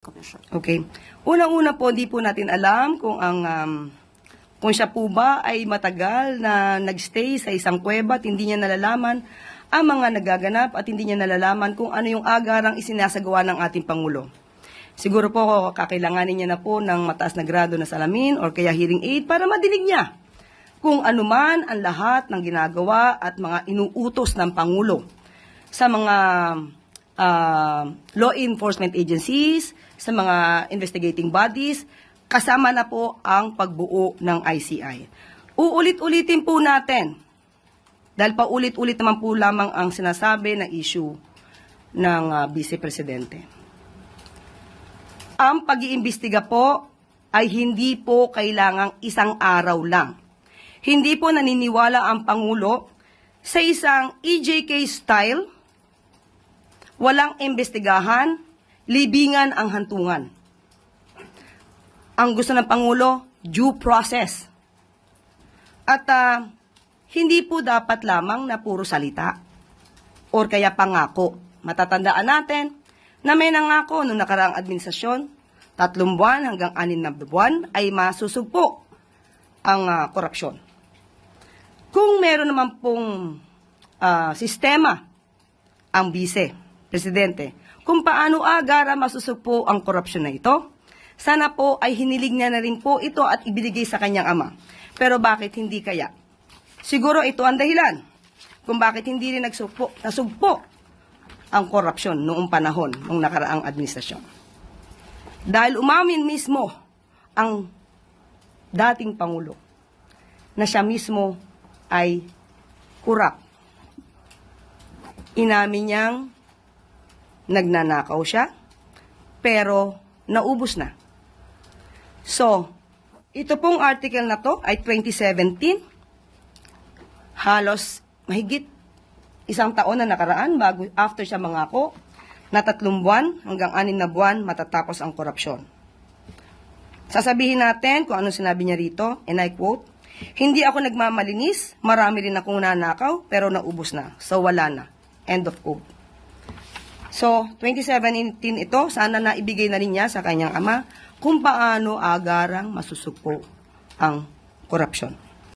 Commission. Okay. Unang-una po, hindi po natin alam kung kung siya po ba ay matagal na nagstay sa isang kuweba at hindi niya nalalaman ang mga nagaganap at hindi niya nalalaman kung ano yung agarang isinasagawa ng ating Pangulo. Siguro po kakailanganin niya na po ng mataas na grado na salamin or kaya hearing aid para madinig niya kung anuman ang lahat ng ginagawa at mga inuutos ng Pangulo sa mga law enforcement agencies, sa mga investigating bodies, kasama na po ang pagbuo ng ICI. Uulit-ulitin po natin, dahil paulit-ulit naman po lamang ang sinasabi na issue ng Vice Presidente. Ang pag-iimbestiga po ay hindi po kailangang isang araw lang. Hindi po naniniwala ang Pangulo sa isang EJK style, walang imbestigahan, libingan ang hantungan. Ang gusto ng Pangulo, due process. At hindi po dapat lamang na puro salita or kaya pangako. Matatandaan natin na may nangako noong nakaraang administrasyon, 3 buwan hanggang 6 na buwan ay masusugpo ang korupsyon. Kung meron naman pong sistema ang Vice Presidente, kung paano agara masusugpo ang korupsyon na ito, sana po ay hinilig niya na rin po ito at ibinigay sa kanyang ama. Pero bakit hindi kaya? Siguro ito ang dahilan kung bakit hindi rin nasugpo ang korupsyon noong panahon ng nakaraang administrasyon. Dahil umamin mismo ang dating Pangulo na siya mismo ay corrupt. Inamin niyang nagnanakaw siya, pero naubos na. So, ito pong article na to ay 2017, halos mahigit 1 taon na nakaraan bago after siya mangako na 3 buwan hanggang 6 na buwan matatapos ang korupsyon. Sasabihin natin kung ano sinabi niya rito, and I quote, "Hindi ako nagmamalinis, marami rin akong nanakaw, pero naubos na. So wala na." End of quote. So, 2017 ito, sana naibigay na rin niya sa kanyang ama kung paano agarang masusugpo ang korupsyon.